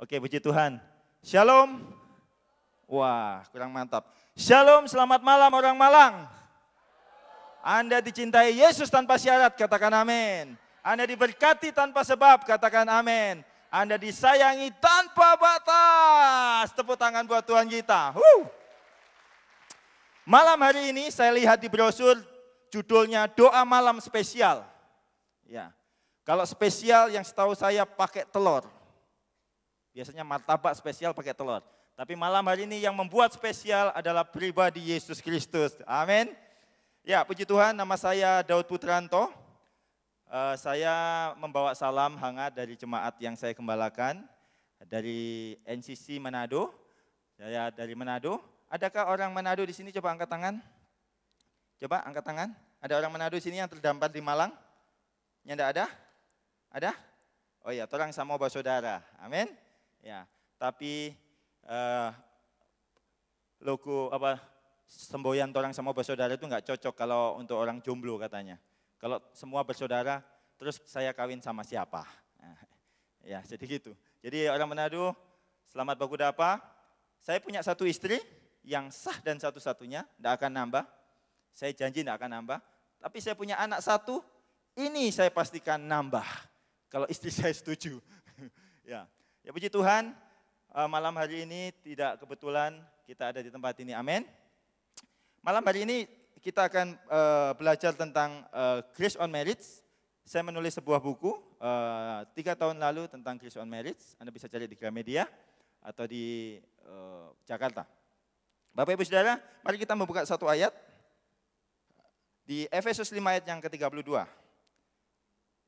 Oke, puji Tuhan. Shalom. Wah, kurang mantap. Shalom, selamat malam orang Malang. Anda dicintai Yesus tanpa syarat, katakan amin. Anda diberkati tanpa sebab, katakan amin. Anda disayangi tanpa batas. Tepuk tangan buat Tuhan kita. Malam hari ini saya lihat di brosur judulnya doa malam spesial. Ya, kalau spesial yang setahu saya pakai telur. Biasanya martabak spesial pakai telur. Tapi malam hari ini yang membuat spesial adalah pribadi Yesus Kristus. Amin. Ya, puji Tuhan, nama saya Daud Putranto. Saya membawa salam hangat dari jemaat yang saya gembalakan. Dari NCC Manado. Saya dari Manado. Adakah orang Manado di sini? Coba angkat tangan. Coba angkat tangan. Ada orang Manado di sini yang terdampar di Malang? Yang enggak ada? Ada? Oh iya, torang sama saudara. Amin. Ya, tapi logo semboyan torang sama bersaudara itu enggak cocok kalau untuk orang jomblo katanya. Kalau semua bersaudara, terus saya kawin sama siapa? Ya, jadi gitu. Jadi orang Manado, selamat Bagudapa. Saya punya satu istri yang sah dan satu-satunya, enggak akan nambah. Saya janji enggak akan nambah. Tapi saya punya anak satu, ini saya pastikan nambah. Kalau istri saya setuju. Ya. Ya puji Tuhan, malam hari ini tidak kebetulan kita ada di tempat ini, amin. Malam hari ini kita akan belajar tentang Grace on Marriage. Saya menulis sebuah buku 3 tahun lalu tentang Grace on Marriage. Anda bisa cari di Gramedia atau di Jakarta. Bapak Ibu Saudara, mari kita membuka satu ayat di Efesus 5 ayat yang ke-32.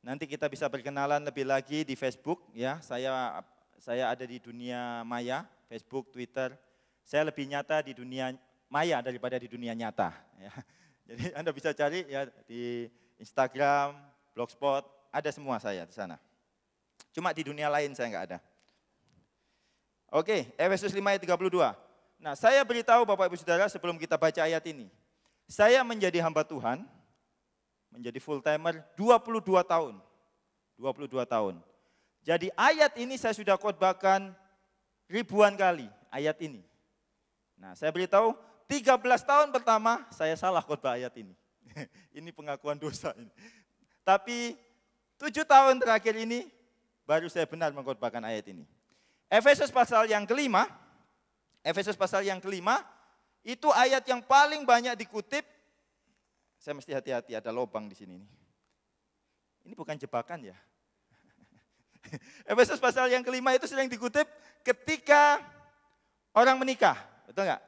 Nanti kita bisa berkenalan lebih lagi di Facebook, ya. Saya ada di dunia maya, Facebook, Twitter. Saya lebih nyata di dunia maya daripada di dunia nyata. Ya. Jadi Anda bisa cari ya di Instagram, Blogspot, ada semua saya di sana. Cuma di dunia lain saya nggak ada. Oke, Efesus 5 ayat 32. Nah, saya beritahu Bapak Ibu Saudara sebelum kita baca ayat ini. Saya menjadi hamba Tuhan, menjadi full timer 22 tahun. 22 tahun. Jadi ayat ini saya sudah khotbahkan ribuan kali, ayat ini. Nah, saya beritahu 13 tahun pertama saya salah khotbah ayat ini. Ini pengakuan dosa ini. Tapi 7 tahun terakhir ini baru saya benar mengkhotbahkan ayat ini. Efesus pasal yang kelima, itu ayat yang paling banyak dikutip. Saya mesti hati-hati, ada lubang di sini. Ini bukan jebakan ya. Efesus pasal yang kelima itu sering dikutip ketika orang menikah, betul enggak?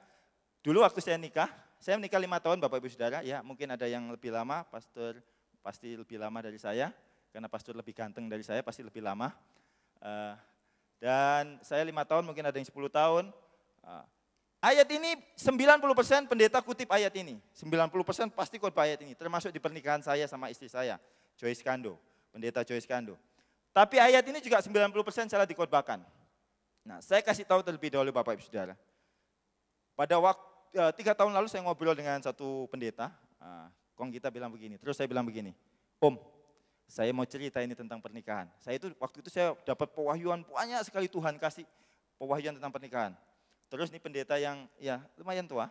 Dulu waktu saya menikah 5 tahun Bapak Ibu Saudara, ya mungkin ada yang lebih lama, pastor pasti lebih lama dari saya, karena pastor lebih ganteng dari saya pasti lebih lama. Dan saya 5 tahun, mungkin ada yang 10 tahun. Ayat ini 90% pendeta kutip ayat ini, 90% pasti khotbah ayat ini, termasuk di pernikahan saya sama istri saya, Joyce Kando, pendeta Joyce Kando. Tapi ayat ini juga 90% salah dikhotbahkan. Nah, saya kasih tahu terlebih dahulu Bapak Ibu Saudara. Pada waktu 3 tahun lalu saya ngobrol dengan satu pendeta, kong kita bilang begini, terus saya bilang begini, Om, saya mau cerita ini tentang pernikahan. Waktu itu saya dapat pewahyuan banyak sekali, Tuhan kasih pewahyuan tentang pernikahan. Terus ini pendeta yang ya lumayan tua,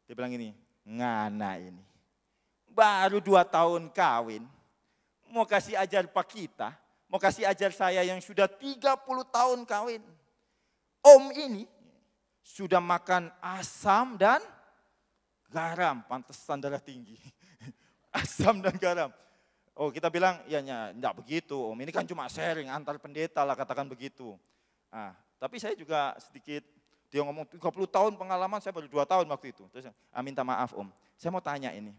dia bilang ini, ngana ini, baru 2 tahun kawin, mau kasih ajar Pak kita, mau kasih ajar saya yang sudah 30 tahun kawin. Om ini sudah makan asam dan garam, pantesan darah tinggi. Asam dan garam. Oh kita bilang, ya enggak begitu Om, ini kan cuma sharing antar pendeta lah, katakan begitu. Tapi saya juga sedikit, dia ngomong 30 tahun pengalaman, saya baru 2 tahun waktu itu. Terus minta maaf Om, saya mau tanya ini.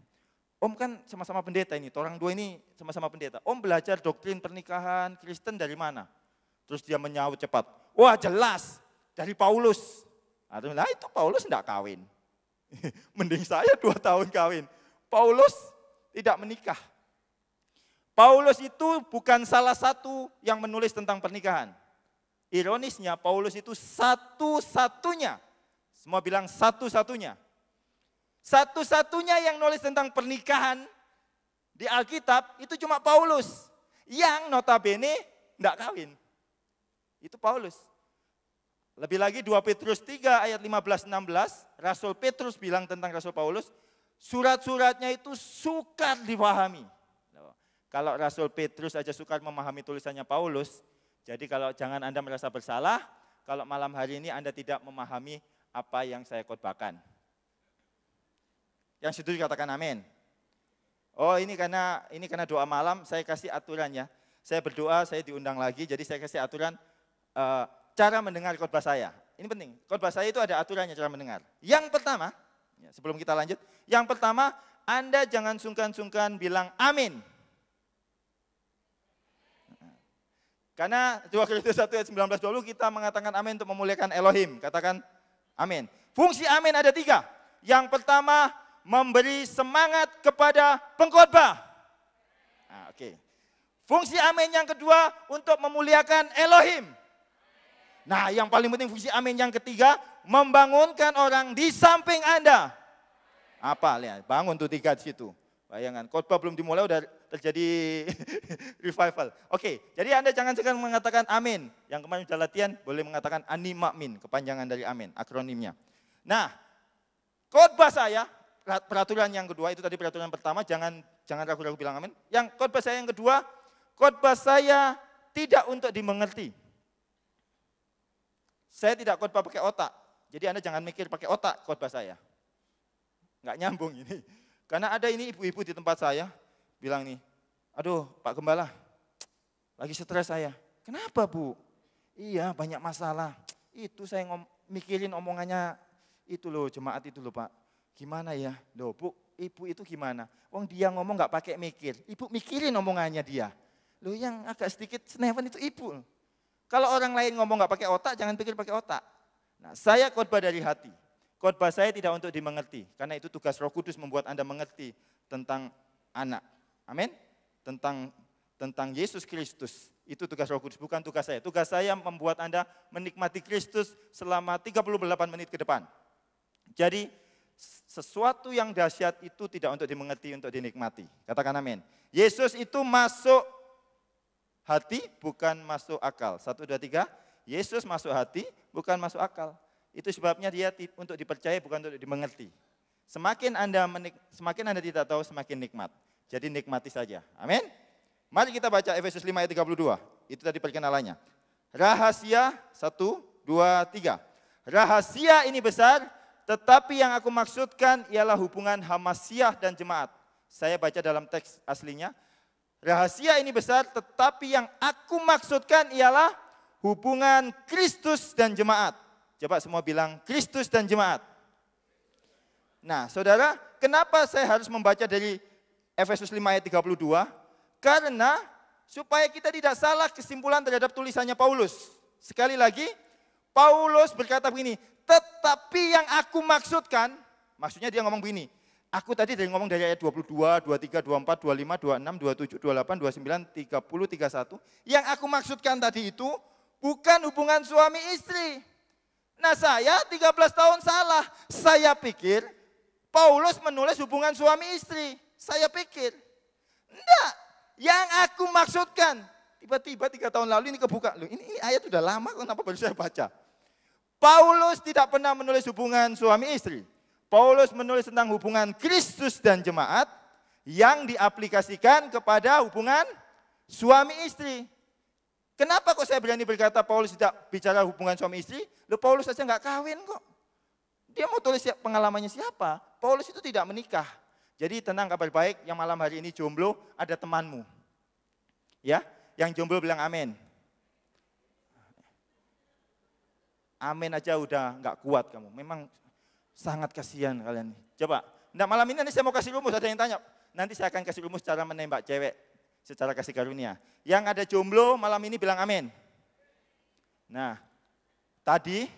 Om kan sama-sama pendeta ini, orang dua ini sama-sama pendeta. Om belajar doktrin pernikahan Kristen dari mana? Terus dia menyaut cepat, wah jelas dari Paulus. Nah itu Paulus enggak kawin. Mending saya 2 tahun kawin. Paulus tidak menikah. Paulus itu bukan salah satu yang menulis tentang pernikahan. Ironisnya Paulus itu satu-satunya. Semua bilang satu-satunya. Satu-satunya yang nulis tentang pernikahan di Alkitab itu cuma Paulus. Yang notabene enggak kawin. Itu Paulus. Lebih lagi 2 Petrus 3 ayat 15-16, Rasul Petrus bilang tentang Rasul Paulus, surat-suratnya itu sukar dipahami. Kalau Rasul Petrus aja sukar memahami tulisannya Paulus, jadi kalau jangan Anda merasa bersalah, kalau malam hari ini Anda tidak memahami apa yang saya khotbahkan. Yang setuju katakan amin. Oh ini karena doa malam, saya kasih aturannya. Saya berdoa, saya diundang lagi, jadi saya kasih aturan cara mendengar khotbah saya. Ini penting, khotbah saya itu ada aturannya cara mendengar. Yang pertama, sebelum kita lanjut, yang pertama Anda jangan sungkan-sungkan bilang amin. Karena 2 Korintus 1 ayat 19-20 kita mengatakan amin untuk memuliakan Elohim. Katakan amin. Fungsi amin ada 3. Yang pertama, memberi semangat kepada pengkhotbah. Nah, oke. Fungsi amin yang kedua, untuk memuliakan Elohim. Nah, yang paling penting fungsi amin yang ketiga, membangunkan orang di samping Anda. Apa? Lihat, bangun tuh 3 di situ. Bayangkan, khotbah belum dimulai udah terjadi revival. Oke, jadi Anda jangan segan mengatakan amin. Yang kemarin sudah latihan, boleh mengatakan animamin, kepanjangan dari amin, akronimnya. Nah, khotbah saya, peraturan yang kedua, itu tadi peraturan pertama, jangan ragu-ragu bilang amin. Yang khotbah saya yang kedua, khotbah saya tidak untuk dimengerti. Saya tidak khotbah pakai otak, jadi Anda jangan mikir pakai otak khotbah saya. Enggak nyambung ini. Karena ada ini ibu-ibu di tempat saya, bilang nih, aduh Pak Gembala, lagi stres saya. Kenapa Bu? Iya banyak masalah. Itu saya mikirin omongannya itu loh, jemaat itu loh Pak. Gimana ya? Loh Bu, ibu itu gimana? Wong dia ngomong gak pakai mikir, ibu mikirin omongannya dia. Loh yang agak sedikit senewan itu ibu. Kalau orang lain ngomong gak pakai otak, jangan pikir pakai otak. Nah saya khotbah dari hati. Khotbah saya tidak untuk dimengerti, karena itu tugas Roh Kudus membuat Anda mengerti tentang anak. Amin. Tentang Yesus Kristus. Itu tugas Roh Kudus, bukan tugas saya. Tugas saya membuat Anda menikmati Kristus selama 38 menit ke depan. Jadi sesuatu yang dahsyat itu tidak untuk dimengerti, untuk dinikmati. Katakan amin. Yesus itu masuk hati, bukan masuk akal. 1, 2, 3. Yesus masuk hati, bukan masuk akal. Itu sebabnya dia untuk dipercaya, bukan untuk dimengerti. Semakin Anda tidak tahu, semakin nikmat. Jadi nikmati saja. Amin. Mari kita baca Efesus 5 ayat 32. Itu tadi perkenalannya. Rahasia 1, 2, 3. Rahasia ini besar, tetapi yang aku maksudkan ialah hubungan Hamasyah dan jemaat. Saya baca dalam teks aslinya. Rahasia ini besar, tetapi yang aku maksudkan ialah hubungan Kristus dan jemaat. Coba semua bilang Kristus dan jemaat. Nah saudara, kenapa saya harus membaca dari Efesus 5 ayat 32? Karena supaya kita tidak salah kesimpulan terhadap tulisannya Paulus. Sekali lagi, Paulus berkata begini, tetapi yang aku maksudkan, maksudnya dia ngomong begini, aku tadi ngomong dari ayat 22, 23, 24, 25, 26, 27, 28, 29, 30, 31. Yang aku maksudkan tadi itu bukan hubungan suami istri. Nah saya 13 tahun salah, saya pikir Paulus menulis hubungan suami istri, saya pikir. Enggak, yang aku maksudkan, tiba-tiba 3 tahun lalu ini kebuka, loh ini ayat udah lama kenapa baru saya baca. Paulus tidak pernah menulis hubungan suami istri, Paulus menulis tentang hubungan Kristus dan jemaat yang diaplikasikan kepada hubungan suami istri. Kenapa kok saya berani berkata Paulus tidak bicara hubungan suami istri? Loh Paulus saja nggak kawin kok. Dia mau tulis pengalamannya siapa? Paulus itu tidak menikah. Jadi tenang, kabar baik yang malam hari ini jomblo, ada temanmu. Ya, yang jomblo bilang amin. Amin aja udah nggak kuat kamu. Memang sangat kasihan kalian. Coba, nah malam ini nanti saya mau kasih rumus, ada yang tanya. Nanti saya akan kasih rumus cara menembak cewek secara kasih karunia. Yang ada jomblo malam ini bilang amin. Nah, tadi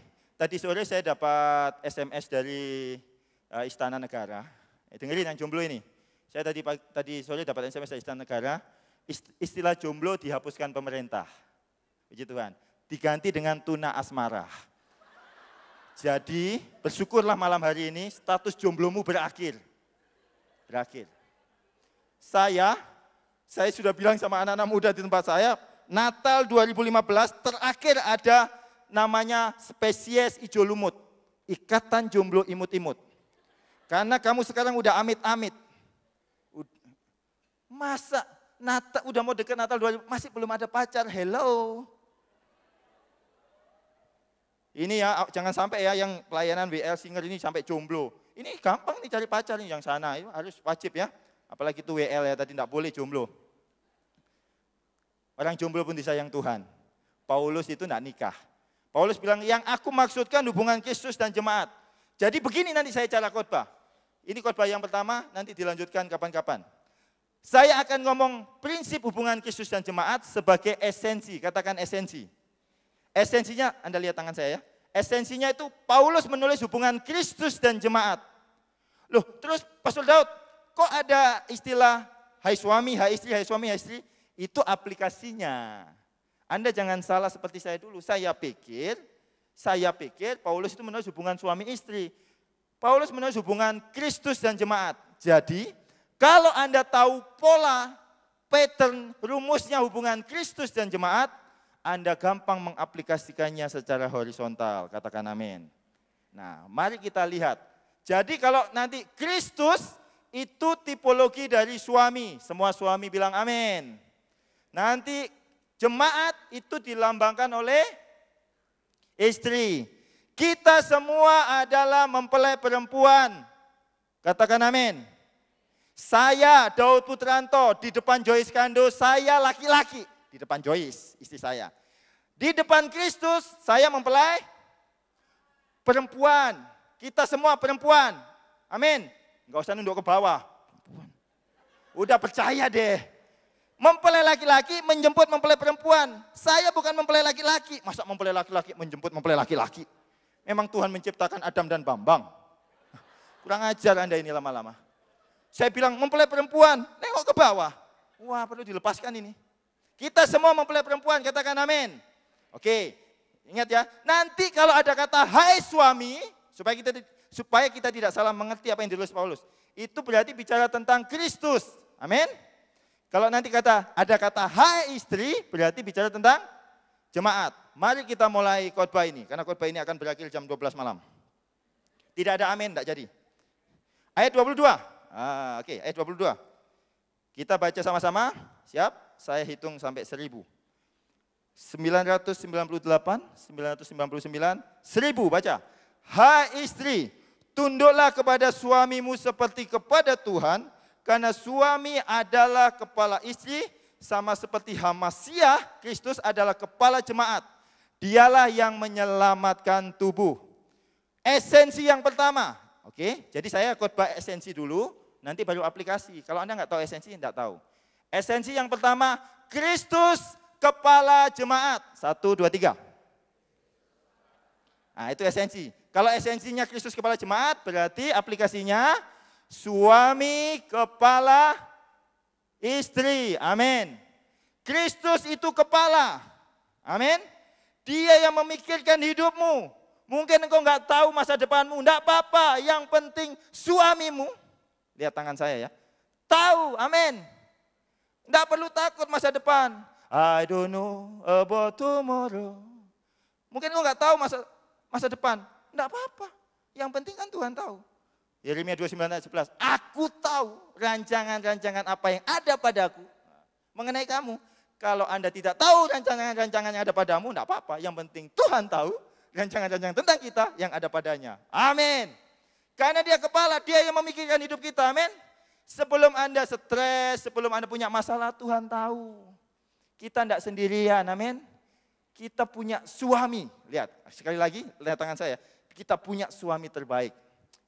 sore saya dapat SMS dari Istana Negara. Dengerin yang jomblo ini. Saya tadi sore dapat SMS dari Istana Negara. Istilah jomblo dihapuskan pemerintah. Puji Tuhan. Diganti dengan tuna asmara. Jadi bersyukurlah malam hari ini status jomblomu berakhir. Berakhir. Saya sudah bilang sama anak-anak muda di tempat saya, Natal 2015 terakhir ada namanya spesies ijo lumut. Ikatan jomblo imut-imut. Karena kamu sekarang udah amit-amit. Masa udah mau deket Natal 2000, masih belum ada pacar, hello. Ini ya, jangan sampai ya yang pelayanan WL Singer ini sampai jomblo. Ini gampang nih cari pacar nih yang sana, itu harus wajib ya. Apalagi itu WL ya, tadi tidak boleh jomblo. Orang jomblo pun disayang Tuhan. Paulus itu tidak nikah. Paulus bilang, yang aku maksudkan hubungan Kristus dan jemaat. Jadi begini nanti saya cara khotbah. Ini khotbah yang pertama, nanti dilanjutkan kapan-kapan. Saya akan ngomong prinsip hubungan Kristus dan jemaat sebagai esensi, katakan esensi. Esensinya, Anda lihat tangan saya ya. Esensinya itu Paulus menulis hubungan Kristus dan jemaat. Loh, terus Pastor Daud, kok ada istilah hai suami, hai istri, hai suami, hai istri? Itu aplikasinya. Anda jangan salah seperti saya dulu. Saya pikir Paulus itu menulis hubungan suami istri. Paulus menulis hubungan Kristus dan jemaat. Jadi, kalau Anda tahu pola, pattern, rumusnya hubungan Kristus dan jemaat, Anda gampang mengaplikasikannya secara horizontal. Katakan amin. Nah, mari kita lihat. Jadi kalau nanti Kristus itu tipologi dari suami. Semua suami bilang amin. Nanti jemaat itu dilambangkan oleh istri. Kita semua adalah mempelai perempuan. Katakan amin. Saya Daud Putranto di depan Joyce Kando, saya laki-laki di depan Joyce, istri saya. Di depan Kristus, saya mempelai perempuan. Kita semua perempuan. Amin. Enggak usah nunduk ke bawah. Udah percaya deh. Mempelai laki-laki menjemput mempelai perempuan. Saya bukan mempelai laki-laki. Masa mempelai laki-laki menjemput mempelai laki-laki? Memang Tuhan menciptakan Adam dan Bambang. Kurang ajar Anda ini lama-lama. Saya bilang mempelai perempuan, nengok ke bawah. Wah, perlu dilepaskan ini. Kita semua mempelai perempuan, katakan amin. Oke, ingat ya. Nanti kalau ada kata hai suami, supaya kita tidak salah mengerti apa yang ditulis Paulus. Itu berarti bicara tentang Kristus. Amin. Kalau nanti ada kata hai istri, berarti bicara tentang jemaat. Mari kita mulai khotbah ini, karena khotbah ini akan berakhir jam 12 malam. Tidak ada amin, tidak jadi. Ayat 22. Oke, ayat 22. Kita baca sama-sama, siap? Saya hitung sampai 1000. 998, 999, 1000 baca. Hai istri, tunduklah kepada suamimu seperti kepada Tuhan, karena suami adalah kepala istri, sama seperti Hamasiah, Kristus adalah kepala jemaat. Dialah yang menyelamatkan tubuh. Esensi yang pertama, oke? Jadi saya khotbah esensi dulu. Nanti baru aplikasi. Kalau Anda nggak tahu esensi, tidak tahu. Esensi yang pertama, Kristus kepala jemaat. 1, 2, 3. Nah itu esensi. Kalau esensinya Kristus kepala jemaat, berarti aplikasinya suami kepala istri. Amin. Kristus itu kepala. Amin. Dia yang memikirkan hidupmu. Mungkin engkau nggak tahu masa depanmu, enggak apa-apa. Yang penting suamimu. Lihat tangan saya ya. Tahu, amin. Enggak perlu takut masa depan. I don't know about tomorrow. Mungkin engkau nggak tahu masa depan. Enggak apa-apa. Yang penting kan Tuhan tahu. Yeremia 29 ayat 11. Aku tahu rancangan-rancangan apa yang ada padaku mengenai kamu. Kalau Anda tidak tahu rancangan-rancangan yang ada padamu, enggak apa-apa. Yang penting Tuhan tahu rancangan-rancangan tentang kita yang ada padanya. Amin. Karena dia kepala, dia yang memikirkan hidup kita, amin. Sebelum Anda stres, sebelum Anda punya masalah, Tuhan tahu. Kita tidak sendirian, amin. Kita punya suami, lihat, sekali lagi, lihat tangan saya. Kita punya suami terbaik,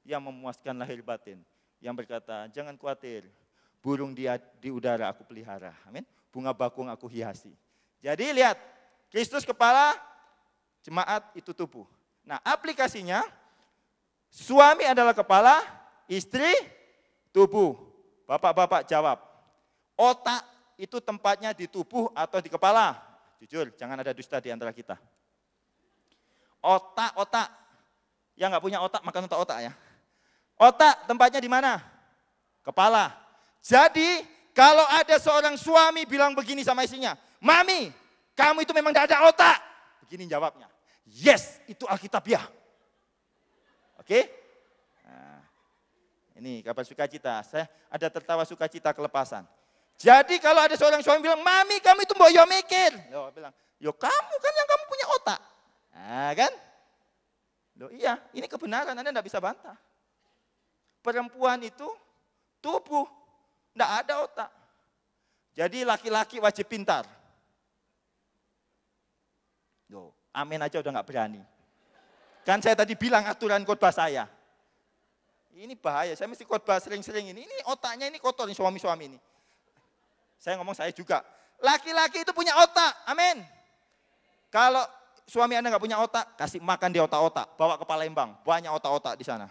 yang memuaskan lahir batin. Yang berkata, jangan khawatir, burung di udara aku pelihara, amin. Bunga bakung aku hiasi. Jadi lihat, Kristus kepala, jemaat itu tubuh. Nah aplikasinya, suami adalah kepala, istri tubuh. Bapak-bapak jawab. Otak itu tempatnya di tubuh atau di kepala? Jujur, jangan ada dusta di antara kita. Otak. Yang nggak punya otak makan otak-otak ya. Otak tempatnya di mana? Kepala. Jadi kalau ada seorang suami bilang begini sama istrinya, Mami, kamu itu memang tidak ada otak. Begini jawabnya. Yes, itu Alkitabiah. Oke? Nah, ini kabar sukacita. Saya ada tertawa sukacita kelepasan. Jadi kalau ada seorang suami bilang, mami kamu itu mbok yo mikir. Loh, bilang, yo kamu kan yang kamu punya otak. Nah kan? Loh iya, ini kebenaran, Anda tidak bisa bantah. Perempuan itu tubuh, tidak ada otak. Jadi laki-laki wajib pintar. Loh, amin aja udah nggak berani. Kan saya tadi bilang aturan khotbah saya. Ini bahaya, saya mesti khotbah sering-sering ini. Ini otaknya ini kotor nih suami-suami ini. Saya ngomong saya juga. Laki-laki itu punya otak, amin. Kalau suami Anda nggak punya otak, kasih makan di otak-otak. Bawa ke Palembang, banyak otak-otak di sana.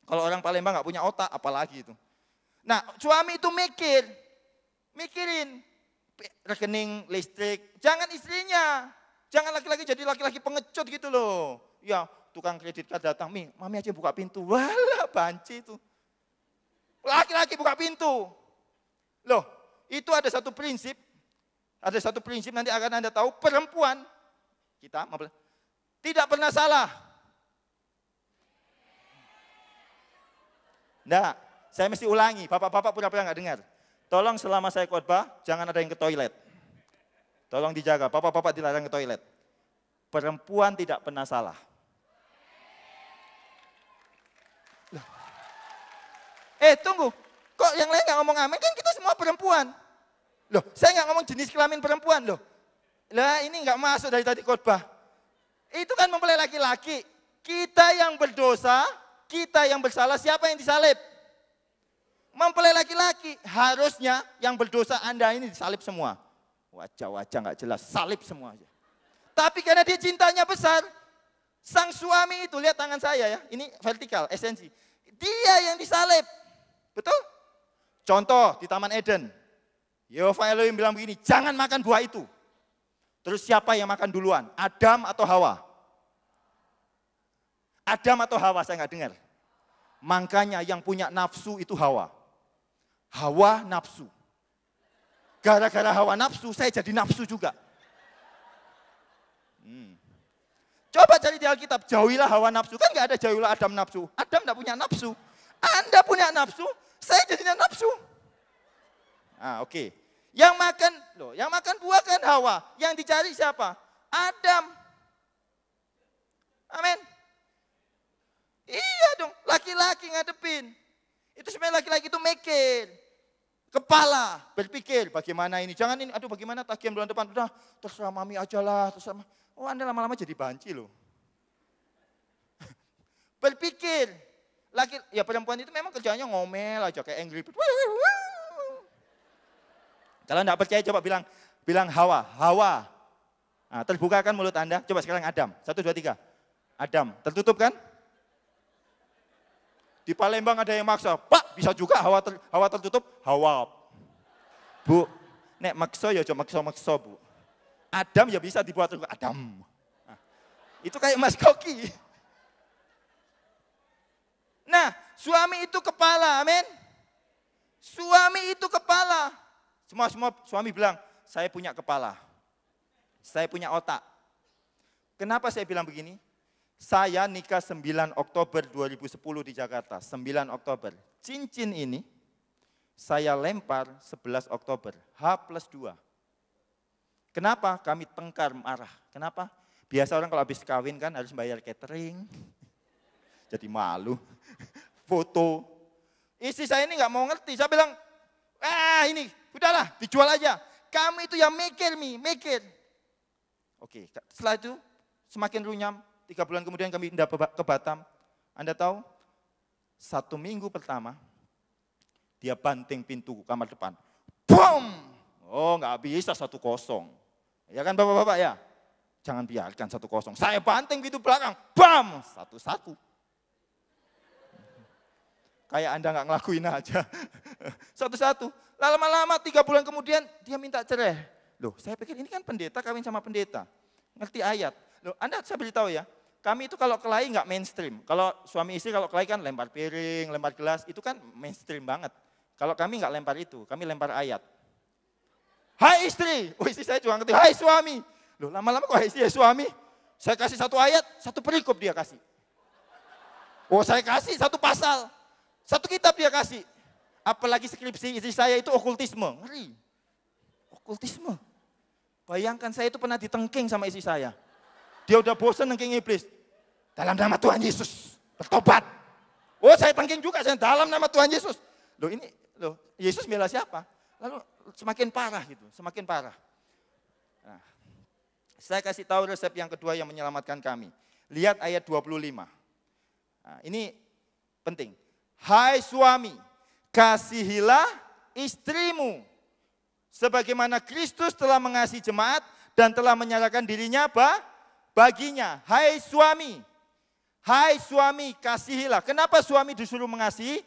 Kalau orang Palembang nggak punya otak, apalagi itu. Nah, suami itu mikirin rekening listrik. Jangan istrinya, jangan laki-laki jadi laki-laki pengecut gitu loh. Ya, tukang kredit card datang, mami aja buka pintu. Walah, banci itu. Laki-laki buka pintu. Loh, itu ada satu prinsip nanti akan Anda tahu, perempuan kita tidak pernah salah. Nah, saya mesti ulangi, bapak-bapak pura-pura nggak dengar. Tolong selama saya khotbah, jangan ada yang ke toilet. Tolong dijaga, bapak-bapak dilarang ke toilet. Perempuan tidak pernah salah. Loh. Tunggu, kok yang lain nggak ngomong amin? Kan kita semua perempuan. Loh, saya nggak ngomong jenis kelamin perempuan loh. Lah ini nggak masuk dari tadi khotbah. Itu kan mempelai laki-laki. Kita yang berdosa, kita yang bersalah, siapa yang disalib? Mempelai laki-laki. Harusnya yang berdosa Anda ini disalib semua. Wajah-wajah nggak jelas, salib semua aja. Tapi karena dia cintanya besar, sang suami itu, lihat tangan saya ya, ini vertikal, esensi. Dia yang disalib. Betul? Contoh di Taman Eden. Yehova Elohim bilang begini, jangan makan buah itu. Terus siapa yang makan duluan? Adam atau Hawa? Adam atau Hawa, saya nggak dengar. Makanya yang punya nafsu itu Hawa. Hawa nafsu. Gara-gara Hawa nafsu, saya jadi nafsu juga. Coba cari di Alkitab, jauhilah hawa nafsu. Kan nggak ada jauhilah Adam nafsu. Adam nggak punya nafsu. Anda punya nafsu, saya jadinya nafsu. Oke. Yang makan buah kan Hawa. Yang dicari siapa? Adam. Amin. Iya dong, laki-laki ngadepin. Itu sebenarnya laki-laki itu mikir. Kepala, berpikir bagaimana ini. Jangan ini, aduh bagaimana tagihan bulan depan. Udah, terserah mami aja lah. Terserah. Oh Anda lama-lama jadi banci loh. Berpikir. Ya perempuan itu memang kerjanya ngomel aja kayak Angry Bird. Kalau enggak percaya coba bilang Hawa. Nah, terbuka kan mulut Anda? Coba sekarang Adam. 1, 2, 3. Adam, tertutup kan? Di Palembang ada yang maksa, Pak bisa juga Hawa tertutup? Hawa. Bu, nek maksa ya coba maksa Bu. Adam ya bisa dibuat terbuka, Adam. Nah, itu kayak Mas Koki. Nah, suami itu kepala, amin. Suami itu kepala. Semua suami bilang, saya punya kepala. Saya punya otak. Kenapa saya bilang begini? Saya nikah 9 Oktober 2010 di Jakarta, 9 Oktober. Cincin ini saya lempar 11 Oktober, H+2. Kenapa? Kami tengkar, marah. Kenapa? Biasa orang kalau habis kawin kan harus bayar catering. Jadi malu. Foto. Istri saya ini nggak mau ngerti. Saya bilang, ini udahlah dijual aja. Kamu itu yang mikir. Oke, setelah itu semakin runyam. 3 bulan kemudian kami pindah ke Batam. Anda tahu, 1 minggu pertama, dia banting pintu kamar depan. Boom! Oh nggak bisa 1-0. Ya kan bapak-bapak ya? Jangan biarkan 1-0. Saya banting pintu belakang. Bam! 1-1. Kayak Anda nggak ngelakuin aja. 1-1. Lama-lama 3 bulan kemudian dia minta cerai. Loh saya pikir ini kan pendeta kawin sama pendeta. Ngerti ayat. Loh Anda saya beritahu ya. Kami itu kalau kelahi nggak mainstream. Kalau suami istri kalau kelahi kan lempar piring, lempar gelas. Itu kan mainstream banget. Kalau kami nggak lempar itu. Kami lempar ayat. Hai istri. Oh istri saya juga ngerti. Hai suami. Loh lama-lama kok hai istri ya suami. Saya kasih satu ayat, satu perikop dia kasih. Oh saya kasih satu pasal, satu kitab dia kasih. Apalagi skripsi istri saya itu okultisme, ngeri. Okultisme. Bayangkan saya itu pernah ditengking sama istri saya. Dia udah bosan nengking iblis. Dalam nama Tuhan Yesus, bertobat. Oh saya tengking juga, saya dalam nama Tuhan Yesus. Loh Yesus bela siapa? Lalu semakin parah gitu, semakin parah. Nah, saya kasih tahu resep yang kedua yang menyelamatkan kami. Lihat ayat 25. Nah, ini penting. Hai suami, kasihilah istrimu. Sebagaimana Kristus telah mengasihi jemaat dan telah menyerahkan dirinya baginya. Hai suami, kasihilah. Kenapa suami disuruh mengasihi?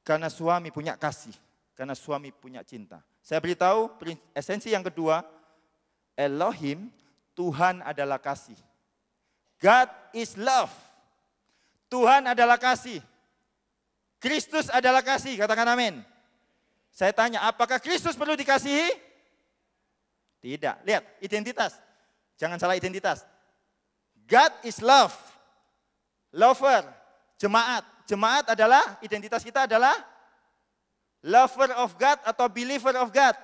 Karena suami punya kasih. Karena suami punya cinta. Saya beritahu esensi yang kedua, Elohim, Tuhan adalah kasih. God is love. Tuhan adalah kasih. Kristus adalah kasih, katakan amin. Saya tanya, apakah Kristus perlu dikasihi? Tidak. Lihat, identitas. Jangan salah identitas. God is love. Lover, jemaat. Jemaat adalah, identitas kita adalah lover of God atau believer of God.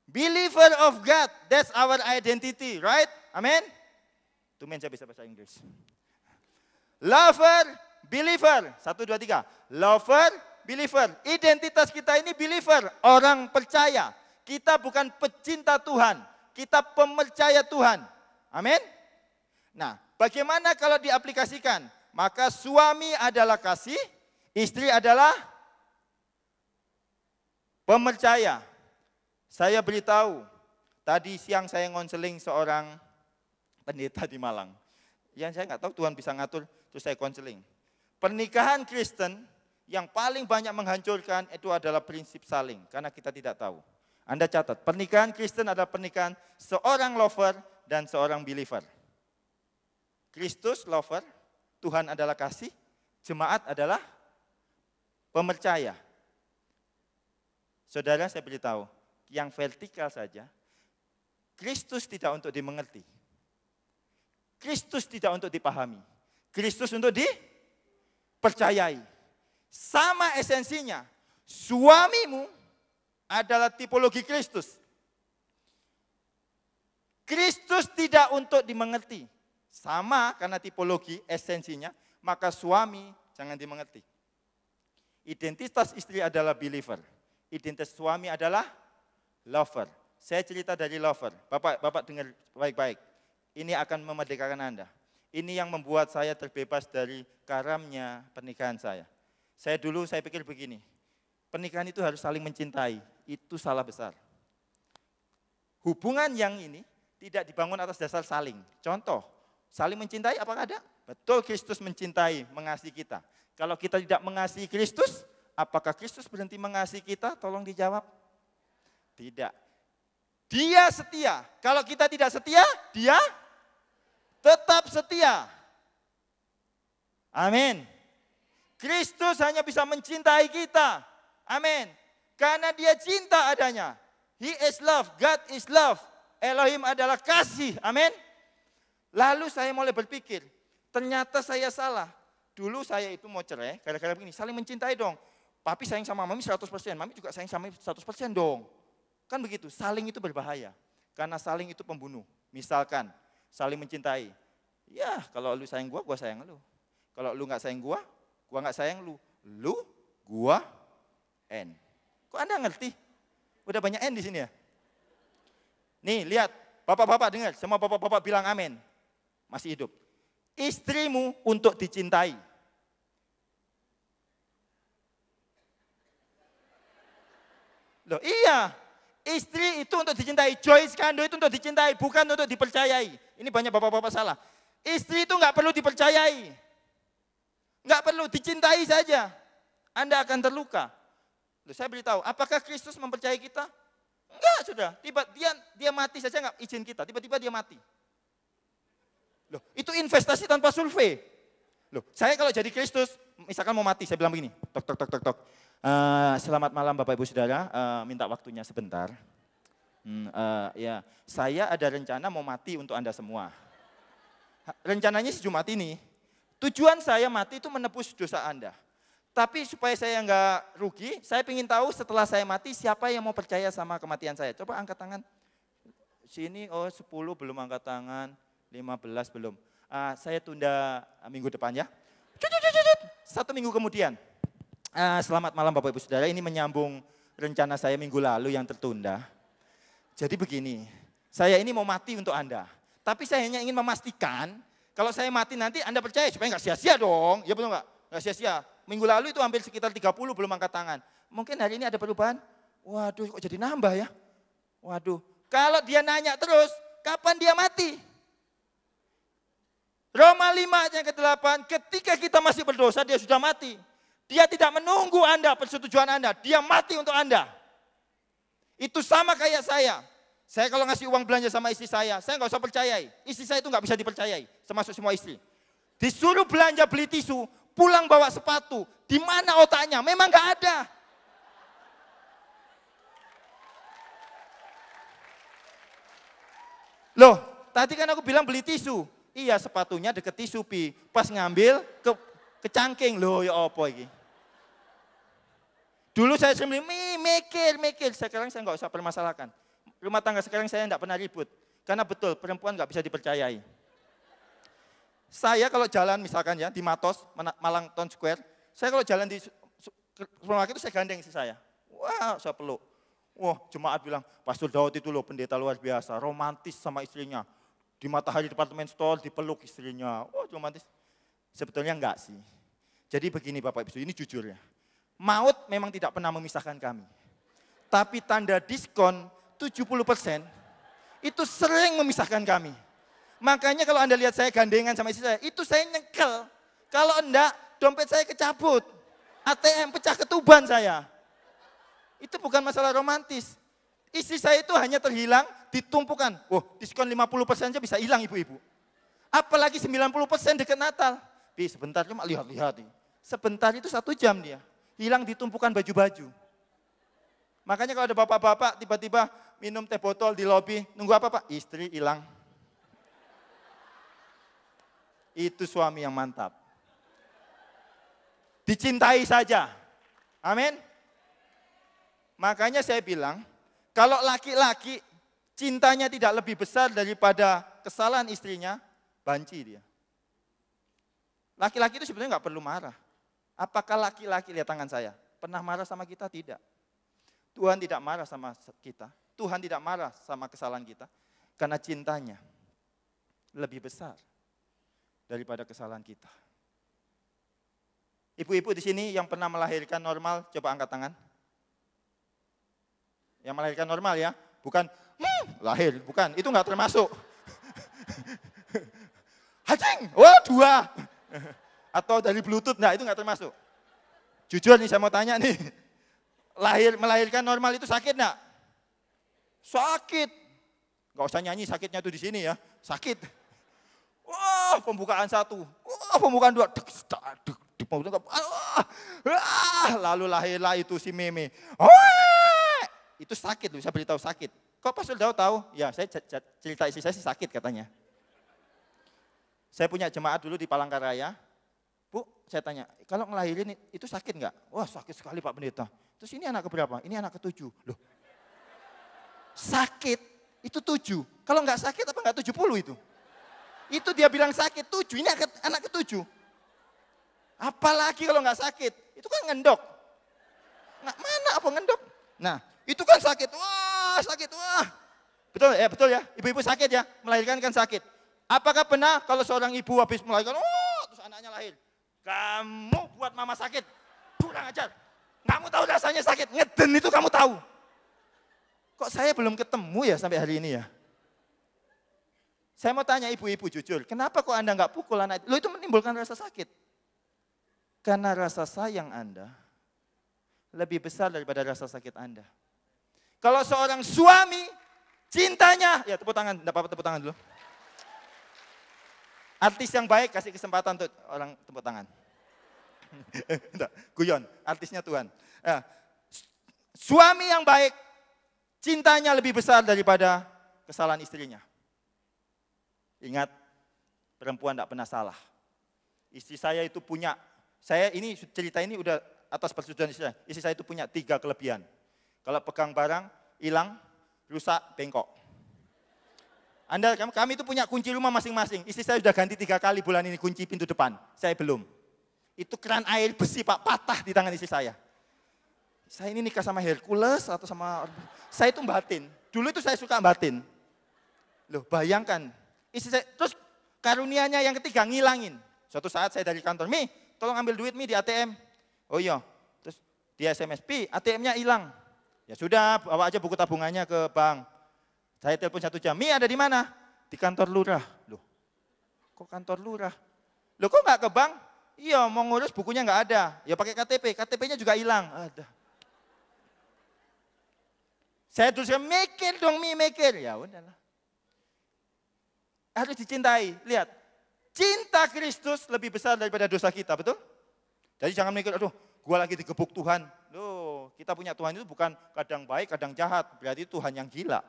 Believer of God, that's our identity, right? Amin? Tumen saya bisa bahasa Inggris. Lover, believer. 1, 2, 3. Lover, believer. Identitas kita ini believer, orang percaya. Kita bukan pecinta Tuhan, kita pemercaya Tuhan. Amin? Nah, bagaimana kalau diaplikasikan? Maka suami adalah kasih, istri adalah pemercaya. Saya beritahu, tadi siang saya ngonseling seorang pendeta di Malang. Yang saya nggak tahu Tuhan bisa ngatur, terus saya konseling. Pernikahan Kristen yang paling banyak menghancurkan itu adalah prinsip saling, karena kita tidak tahu. Anda catat, pernikahan Kristen adalah pernikahan seorang lover dan seorang believer. Kristus lover, Tuhan adalah kasih, jemaat adalah pemercaya. Saudara, saya beritahu, yang vertikal saja, Kristus tidak untuk dimengerti. Kristus tidak untuk dipahami. Kristus untuk dipercayai. Sama esensinya, suamimu adalah tipologi Kristus. Kristus tidak untuk dimengerti. Sama karena tipologi esensinya, maka suami jangan dimengerti. Identitas istri adalah believer. Identitas suami adalah lover. Saya cerita dari lover. Bapak dengar baik-baik. Ini akan memerdekakan Anda. Ini yang membuat saya terbebas dari karamnya pernikahan saya. Saya pikir begini, pernikahan itu harus saling mencintai. Itu salah besar. Hubungan yang ini tidak dibangun atas dasar saling. Contoh, saling mencintai apakah ada? Betul, Kristus mencintai, mengasihi kita. Kalau kita tidak mengasihi Kristus, apakah Kristus berhenti mengasihi kita? Tolong dijawab. Tidak. Dia setia. Kalau kita tidak setia, dia tetap setia. Amin. Kristus hanya bisa mencintai kita. Amin. Karena dia cinta adanya. He is love, God is love. Elohim adalah kasih. Amin. Lalu saya mulai berpikir, ternyata saya salah. Dulu saya itu mau cerai, gara-gara begini, saling mencintai dong. Papi sayang sama mami 100%, mami juga sayang sama 100% dong. Kan begitu, saling itu berbahaya. Karena saling itu pembunuh. Misalkan, saling mencintai. Ya, kalau lu sayang gua sayang lu. Kalau lu gak sayang gua gak sayang lu. Lu, gua, N. Kok Anda ngerti? Udah banyak N di sini ya? Nih, lihat. Bapak-bapak dengar, semua bapak-bapak bilang amin. Masih hidup. Istrimu untuk dicintai. Loh iya, istri itu untuk dicintai. Joyce Kando itu untuk dicintai, bukan untuk dipercayai. Ini banyak bapak-bapak salah. Istri itu nggak perlu dipercayai. Nggak perlu, dicintai saja. Anda akan terluka. Loh, saya beritahu, apakah Kristus mempercayai kita? Enggak, sudah. Dia mati saja nggak izin kita, tiba-tiba dia mati. Loh, itu investasi tanpa survei. Loh, saya kalau jadi Kristus, misalkan mau mati, saya bilang begini, tok. Selamat malam Bapak Ibu Saudara, minta waktunya sebentar. Ya, saya ada rencana mau mati untuk Anda semua. rencananya sih Jumat ini. Tujuan saya mati itu menebus dosa Anda. Tapi supaya saya nggak rugi, saya ingin tahu setelah saya mati siapa yang mau percaya sama kematian saya. Coba angkat tangan. Sini, 10 belum angkat tangan, 15 belum. Saya tunda minggu depan ya. 1 minggu kemudian. Selamat malam Bapak Ibu Saudara, ini menyambung rencana saya minggu lalu yang tertunda. Jadi begini, saya ini mau mati untuk Anda. Tapi saya hanya ingin memastikan, kalau saya mati nanti Anda percaya supaya nggak sia-sia dong. Ya betul nggak? Nggak sia-sia. Minggu lalu itu hampir sekitar 30 belum angkat tangan. Mungkin hari ini ada perubahan. Waduh kok jadi nambah ya. Waduh, kalau dia nanya terus, kapan dia mati? Roma 5 ayat ke-8, ketika kita masih berdosa dia sudah mati. Dia tidak menunggu Anda, persetujuan Anda, dia mati untuk Anda. Itu sama kayak saya. Saya kalau ngasih uang belanja sama istri saya nggak usah percayai. Istri saya itu nggak bisa dipercayai, termasuk semua istri. Disuruh belanja beli tisu, pulang bawa sepatu, di mana otaknya? Memang nggak ada. Loh, tadi kan aku bilang beli tisu. Iya, sepatunya deket tisu, Pi. Pas ngambil ke cangking. Loh, ya apa ini? Dulu saya sering mikir. Sekarang saya nggak usah permasalahkan. Rumah tangga sekarang saya nggak pernah ribut. Karena betul, perempuan nggak bisa dipercayai. Saya kalau jalan misalkan ya, di Matos, Malang Town Square. Saya kalau jalan di supermarket itu saya gandeng istri saya. Wah, saya peluk. Wah, jemaat bilang, Pastor Daud itu loh pendeta luar biasa, romantis sama istrinya. Di Matahari Department Store dipeluk istrinya. Wah, romantis. Sebetulnya enggak sih. Jadi begini Bapak Ibu, ini jujur ya. Maut memang tidak pernah memisahkan kami. Tapi tanda diskon 70% itu sering memisahkan kami. Makanya kalau Anda lihat saya gandengan sama istri saya, itu saya nyekel. Kalau enggak, dompet saya kecabut. ATM pecah ketuban saya. Itu bukan masalah romantis. Istri saya itu hanya terhilang, ditumpukan. Diskon 50% aja bisa hilang ibu-ibu. Apalagi 90% dekat Natal. Sebentar cuma lihat-lihat. Sebentar itu 1 jam dia. Hilang ditumpukan baju-baju. Makanya kalau ada bapak-bapak tiba-tiba minum teh botol di lobi, nunggu apa Pak? Istri hilang. Itu suami yang mantap. Dicintai saja. Amin. Makanya saya bilang, kalau laki-laki cintanya tidak lebih besar daripada kesalahan istrinya, banci dia. Laki-laki itu sebenarnya nggak perlu marah. Apakah laki-laki, lihat tangan saya, pernah marah sama kita? Tidak. Tuhan tidak marah sama kita. Tuhan tidak marah sama kesalahan kita. Karena cintanya lebih besar daripada kesalahan kita. Ibu-ibu di sini yang pernah melahirkan normal, coba angkat tangan. Yang melahirkan normal ya, bukan lahir, bukan, itu enggak termasuk. Hacing, 2. Atau dari Bluetooth, enggak, itu enggak termasuk. Jujur nih saya mau tanya nih, melahirkan normal itu sakit enggak? Sakit. Enggak usah nyanyi sakitnya itu di sini ya, sakit. Wah, pembukaan 1, pembukaan 2, lalu lahirlah itu si Meme. Itu sakit loh, saya beritahu sakit. Kok Pastor Daud tahu? Ya, saya cerita istri saya sih sakit katanya. Saya punya jemaat dulu di Palangkaraya. Bu, saya tanya, kalau ngelahirin itu sakit enggak? Wah, sakit sekali Pak Pendeta. Terus ini anak keberapa? Ini anak ke-7. Loh, sakit itu 7. Kalau enggak sakit apa enggak 70 itu? Itu dia bilang sakit 7, ini anak ke-7. Apalagi kalau enggak sakit, itu kan ngendok. Mana apa ngendok? Nah, itu kan sakit, sakit. Betul ya, ibu-ibu sakit ya, melahirkan kan sakit. Apakah pernah kalau seorang ibu habis melahirkan, terus anaknya lahir, kamu buat mama sakit, kurang ajar. Kamu tahu rasanya sakit, ngeden itu kamu tahu. Kok saya belum ketemu ya sampai hari ini ya? Saya mau tanya ibu-ibu jujur, kenapa kok Anda nggak pukul anak itu? Loh, itu menimbulkan rasa sakit. Karena rasa sayang Anda lebih besar daripada rasa sakit Anda. Kalau seorang suami, cintanya, ya tepuk tangan, enggak apa-apa tepuk tangan dulu. Artis yang baik kasih kesempatan untuk orang tepuk tangan. Enggak, guyon, artisnya Tuhan. Nah, suami yang baik, cintanya lebih besar daripada kesalahan istrinya. Ingat, perempuan tidak pernah salah. Istri saya itu punya, cerita ini udah atas persetujuan istri saya. Istri saya itu punya 3 kelebihan. Kalau pegang barang, hilang, rusak, bengkok. Kami itu punya kunci rumah masing-masing. Istri saya sudah ganti 3 kali bulan ini kunci pintu depan. Saya belum. Itu keran air besi Pak, patah di tangan istri saya. Saya ini nikah sama Hercules atau sama... Saya itu batin. Dulu itu saya suka batin. Loh bayangkan. Istri saya, terus karunianya yang ketiga ngilangin. Suatu saat saya dari kantor, Mi, tolong ambil duit Mi di ATM. Oh iya. Terus di SMS, Pi, ATM-nya hilang. Ya sudah, bawa aja buku tabungannya ke bank. Saya telepon 1 jam, Mi ada di mana? Di kantor lurah. Loh, kok kantor lurah? Loh kok nggak ke bank? Iya, mau ngurus bukunya nggak ada. Ya pakai KTP, KTP-nya juga hilang. Ada. Saya terus mikir dong, Mi mikir. Ya udahlah. Harus dicintai. Lihat, cinta Kristus lebih besar daripada dosa kita, betul? Jadi jangan mikir, aduh, gua lagi digebuk Tuhan. Loh, kita punya Tuhan itu bukan kadang baik, kadang jahat. Berarti Tuhan yang gila.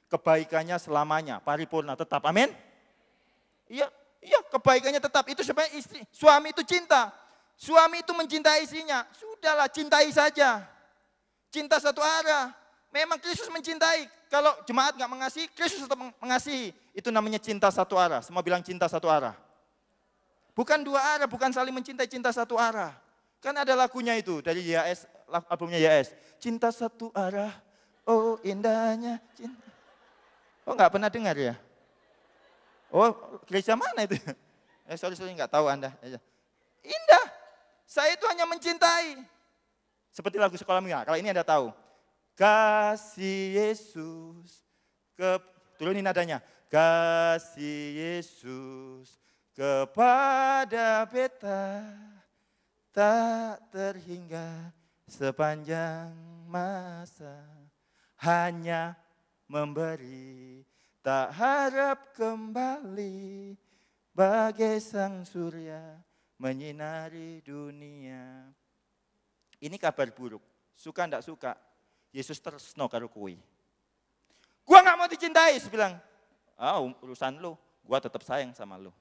Kebaikannya selamanya, paripurna tetap. Amin? Iya, kebaikannya tetap. Itu sebenarnya suami itu cinta. Suami itu mencintai istrinya. Sudahlah, cintai saja. Cinta satu arah. Memang Kristus mencintai. Kalau jemaat nggak mengasihi, Kristus tetap mengasihi. Itu namanya cinta satu arah. Semua bilang cinta satu arah. Bukan 2 arah, bukan saling mencintai, cinta satu arah. Kan ada lagunya itu dari YS, albumnya YS. Cinta satu arah, oh indahnya cinta. Oh nggak pernah dengar ya? Oh gereja mana itu? Sorry nggak tahu Anda. Indah, saya itu hanya mencintai. Seperti lagu sekolah minggu, kalau ini Anda tahu. Kasih Yesus, turunin nadanya. Kasih Yesus kepada beta tak terhingga sepanjang masa, hanya memberi tak harap kembali, bagai sang surya menyinari dunia. Ini kabar buruk, suka ndak suka, Yesus tresno karo kowe. Gua nggak mau dicintai, saya bilang, urusan lu, gua tetap sayang sama lu.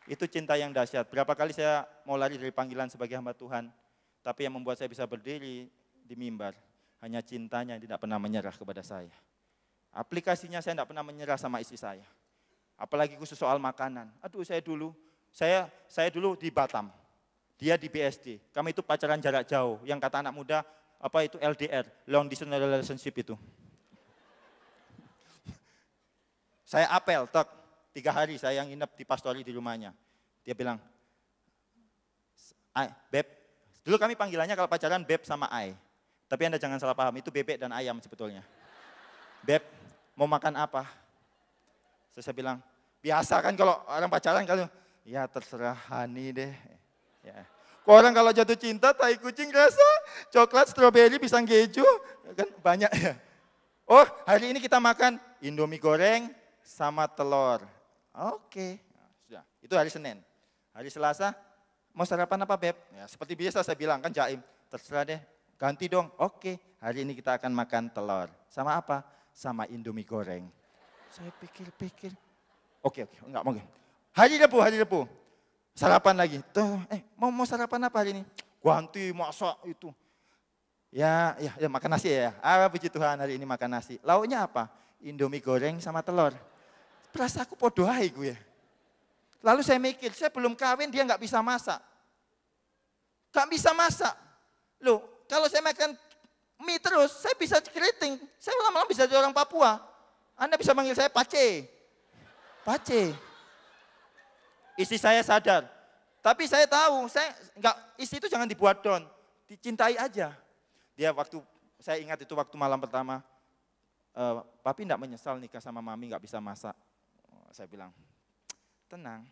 Itu cinta yang dahsyat. Berapa kali saya mau lari dari panggilan sebagai hamba Tuhan, tapi yang membuat saya bisa berdiri di mimbar, hanya cintanya yang tidak pernah menyerah kepada saya. Aplikasinya saya tidak pernah menyerah sama istri saya. Apalagi khusus soal makanan. Aduh saya dulu di Batam, dia di BSD. Kami itu pacaran jarak jauh, yang kata anak muda, apa itu LDR, long distance relationship itu. Saya apel, 3 hari saya yang nginep di pastori di rumahnya. Dia bilang, Beb, dulu kami panggilannya kalau pacaran Beb sama Ai. Tapi Anda jangan salah paham, itu bebek dan ayam sebetulnya. Beb, mau makan apa? Saya bilang, biasa kan kalau orang pacaran, kalau ya terserah Hani deh. Ya. Orang kalau jatuh cinta, tai kucing rasa, coklat, stroberi, pisang keju, kan banyak ya. Oh hari ini kita makan Indomie goreng sama telur. Oke, sudah. Itu hari Senin. Hari Selasa, mau sarapan apa Beb? Ya, seperti biasa saya bilang kan Jaim, terserah deh, ganti dong. Oke, hari ini kita akan makan telur. Sama apa? Sama Indomie goreng. Saya pikir-pikir, oke, enggak mungkin. Hari Rabu, sarapan lagi. Tuh, mau sarapan apa hari ini? Ganti masak itu. Ya makan nasi ya. Puji Tuhan hari ini makan nasi. Lauknya apa? Indomie goreng sama telur. Perasaanku podo ae gue. Lalu saya mikir, saya belum kawin dia nggak bisa masak. Nggak bisa masak. Loh, kalau saya makan mie terus, saya bisa keriting. Saya lama-lama bisa jadi orang Papua. Anda bisa manggil saya Pace. Istri saya sadar. Tapi saya tahu, istri itu jangan dibuat down. Dicintai aja. Saya ingat itu waktu malam pertama, Papi enggak menyesal nikah sama Mami enggak bisa masak. Saya bilang, tenang,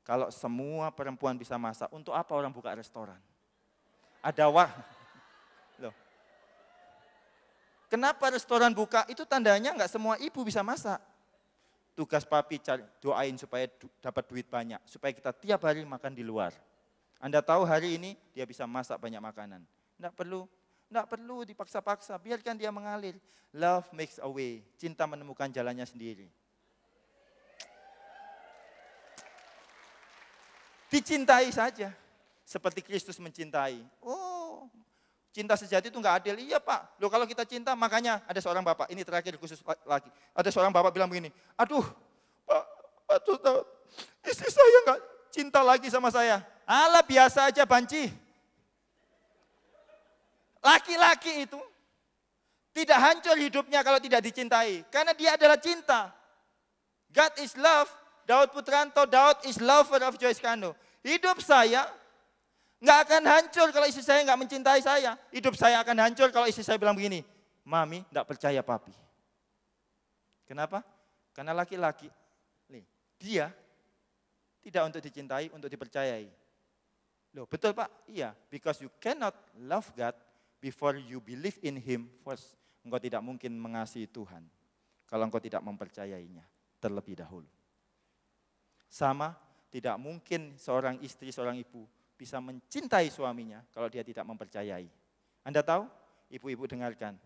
kalau semua perempuan bisa masak, untuk apa orang buka restoran? Loh. Kenapa restoran buka? Itu tandanya enggak semua ibu bisa masak. Tugas Papi doain supaya dapat duit banyak, supaya kita tiap hari makan di luar. Anda tahu hari ini dia bisa masak banyak makanan. Enggak Enggak perlu dipaksa-paksa, biarkan dia mengalir. Love makes a way. Cinta menemukan jalannya sendiri. Dicintai saja, seperti Kristus mencintai. Oh, cinta sejati itu enggak adil. Iya Pak, loh kalau kita cinta, makanya ada seorang bapak, ini terakhir khusus lagi. Ada seorang bapak bilang begini, aduh Pak Tuh, istri saya enggak cinta lagi sama saya. Alah biasa aja banci. Laki-laki itu tidak hancur hidupnya kalau tidak dicintai. Karena dia adalah cinta. God is love. Daud Putranto, Daud is lover of Joyce Kando. Hidup saya nggak akan hancur kalau istri saya nggak mencintai saya. Hidup saya akan hancur kalau istri saya bilang begini, Mami nggak percaya papi. Kenapa? Karena laki-laki, dia tidak untuk dicintai, untuk dipercayai. Loh, betul Pak? Iya, because you cannot love God before you believe in Him first. Engkau tidak mungkin mengasihi Tuhan kalau engkau tidak mempercayainya terlebih dahulu. Sama, tidak mungkin seorang istri, seorang ibu bisa mencintai suaminya kalau dia tidak mempercayai. Anda tahu? Ibu-ibu dengarkan,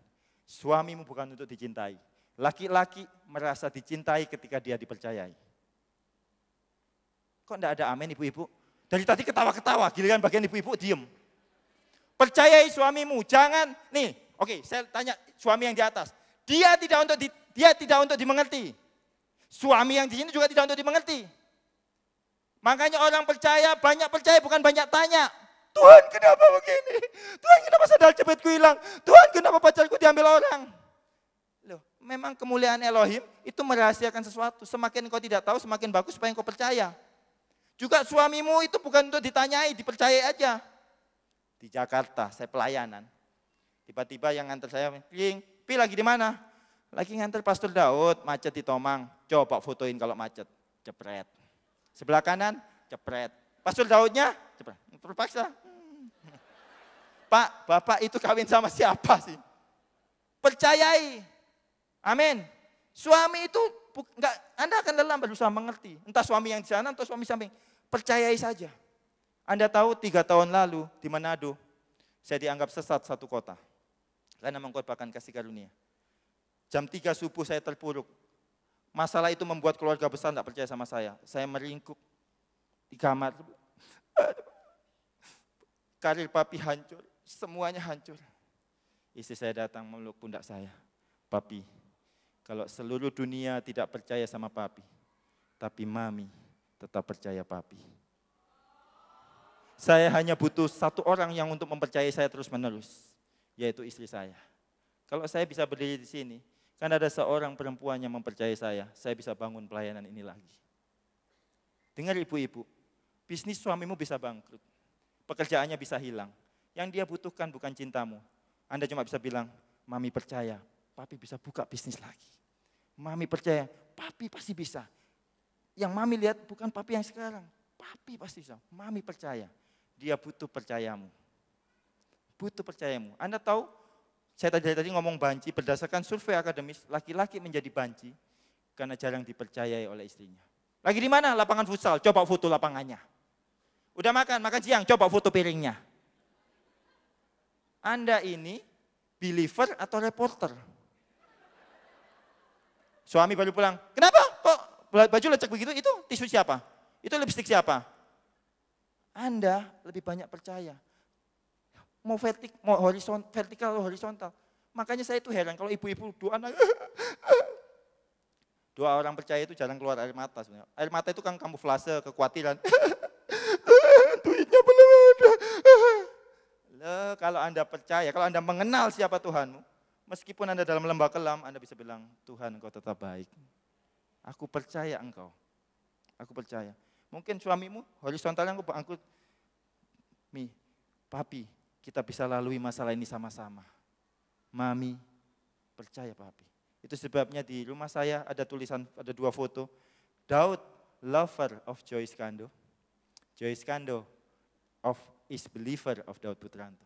suamimu bukan untuk dicintai. Laki-laki merasa dicintai ketika dia dipercayai. Kok enggak ada amin ibu-ibu? Dari tadi ketawa-ketawa, giliran bagian ibu-ibu diem. Percayai suamimu, jangan, oke, saya tanya suami yang di atas. Dia tidak untuk dimengerti. Suami yang di sini juga tidak untuk dimengerti. Makanya orang percaya, banyak percaya bukan banyak tanya. Tuhan kenapa begini? Tuhan kenapa sandal jepitku hilang? Tuhan kenapa pacarku diambil orang? Loh, memang kemuliaan Elohim itu merahasiakan sesuatu. Semakin kau tidak tahu, semakin bagus supaya kau percaya. Juga suamimu itu bukan untuk ditanyai, dipercayai aja. Di Jakarta, saya pelayanan. Tiba-tiba yang nganter saya, Pi lagi di mana? Lagi nganter Pastor Daud, macet di Tomang. Coba fotoin kalau macet, jepret. Sebelah kanan, jepret. Pastor Daudnya, jepret. Terpaksa. Pak, Bapak itu kawin sama siapa sih? Percayai. Amin. Suami itu, Anda akan lelah berusaha mengerti. Entah suami yang di sana, atau suami samping. Percayai saja. Anda tahu 3 tahun lalu di Manado, saya dianggap sesat satu kota. Karena mengkorbankan kasih karunia. Jam 3 subuh saya terpuruk. Masalah itu membuat keluarga besar tidak percaya sama saya. Saya meringkuk di kamar. Karir papi hancur, semuanya hancur. Istri saya datang memeluk pundak saya. Papi, kalau seluruh dunia tidak percaya sama papi, tapi mami tetap percaya papi. Saya hanya butuh satu orang yang untuk mempercayai saya terus menerus, yaitu istri saya. Kalau saya bisa berdiri di sini, kan ada seorang perempuan yang mempercayai saya bisa bangun pelayanan ini lagi. Dengar ibu-ibu, bisnis suamimu bisa bangkrut, pekerjaannya bisa hilang. Yang dia butuhkan bukan cintamu. Anda cuma bisa bilang, Mami percaya, papi bisa buka bisnis lagi. Mami percaya, papi pasti bisa. Yang Mami lihat bukan papi yang sekarang, papi pasti bisa. Mami percaya, dia butuh percayamu. Butuh percayamu. Anda tahu, saya tadi ngomong banci, berdasarkan survei akademis, laki-laki menjadi banci karena jarang dipercayai oleh istrinya. Lagi di mana? Lapangan futsal, coba foto lapangannya. Udah makan siang, coba foto piringnya. Anda ini believer atau reporter? Suami baru pulang, kenapa kok baju lecek begitu? Itu tisu siapa? Itu lipstik siapa? Anda lebih banyak percaya. Mau vertikal atau horizontal. Makanya saya itu heran kalau ibu-ibu dua anak. Dua orang percaya itu jarang keluar air mata sebenarnya. Air mata itu kan kamuflase, kekhawatiran. Duitnya belum ada. Loh, kalau Anda percaya, kalau Anda mengenal siapa Tuhanmu, meskipun Anda dalam lembah kelam, Anda bisa bilang, Tuhan Engkau tetap baik. Aku percaya Engkau. Aku percaya. Mungkin suamimu horizontalnya aku papi, kita bisa lalui masalah ini sama-sama. Mami, percaya papi. Itu sebabnya di rumah saya ada tulisan, ada 2 foto. Daud, lover of Joyce Kando. Joyce Kando is believer of Daud Putranto.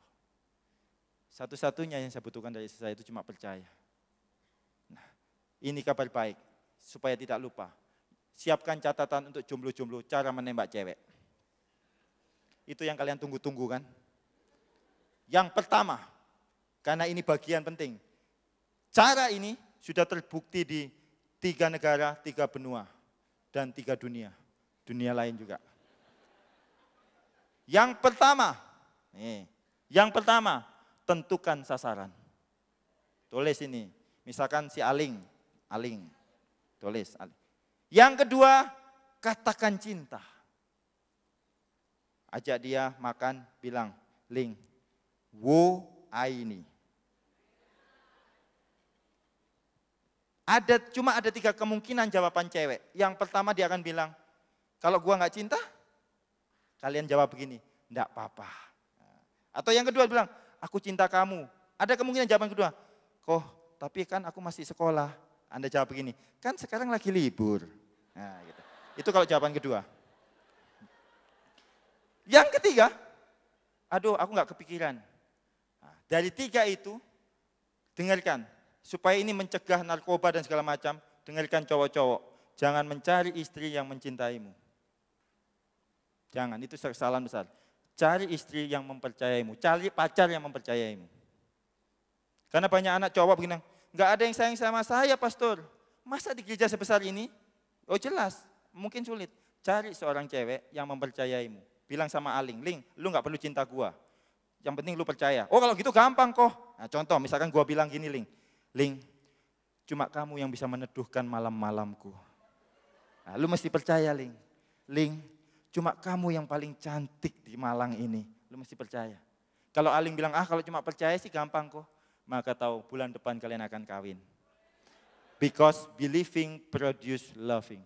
Satu-satunya yang saya butuhkan dari istri saya itu cuma percaya. Nah, ini kabar baik, supaya tidak lupa. Siapkan catatan untuk jomblo-jomblo, cara menembak cewek. Itu yang kalian tunggu-tunggu kan? Yang pertama, Karena ini bagian penting. Cara ini sudah terbukti di 3 negara, 3 benua, dan 3 dunia. Dunia lain juga. Yang pertama, tentukan sasaran. Tulis ini, misalkan si Aling, tulis. Aling. Yang kedua, katakan cinta. Ajak dia makan, bilang, Ling, wo aini. Cuma ada 3 kemungkinan jawaban cewek. Yang pertama dia akan bilang, kalau gua nggak cinta, kalian jawab begini, enggak apa-apa. Atau yang kedua bilang, aku cinta kamu. Ada kemungkinan jawaban kedua, tapi kan aku masih sekolah. Anda jawab begini, kan sekarang lagi libur. Nah, gitu. Itu kalau jawaban kedua. Yang ketiga, aduh aku nggak kepikiran. Nah, dari 3 itu, dengarkan. Supaya ini mencegah narkoba dan segala macam, dengarkan cowok-cowok. Jangan mencari istri yang mencintaimu. Jangan, itu kesalahan besar. Cari istri yang mempercayaimu, cari pacar yang mempercayaimu. Karena banyak anak cowok begini, nggak ada yang sayang sama saya, pastor. Masa di gereja sebesar ini? Oh jelas, mungkin sulit. Cari seorang cewek yang mempercayaimu. Bilang sama Aling, Ling, lu nggak perlu cinta gua. Yang penting lu percaya. Oh kalau gitu gampang kok. Nah, contoh, misalkan gua bilang gini, Ling, cuma kamu yang bisa meneduhkan malam-malamku. Nah, lu mesti percaya, Ling, cuma kamu yang paling cantik di Malang ini. Lu mesti percaya. Kalau Aling bilang, kalau cuma percaya sih gampang kok. Maka tahu bulan depan kalian akan kawin. Because believing produce loving.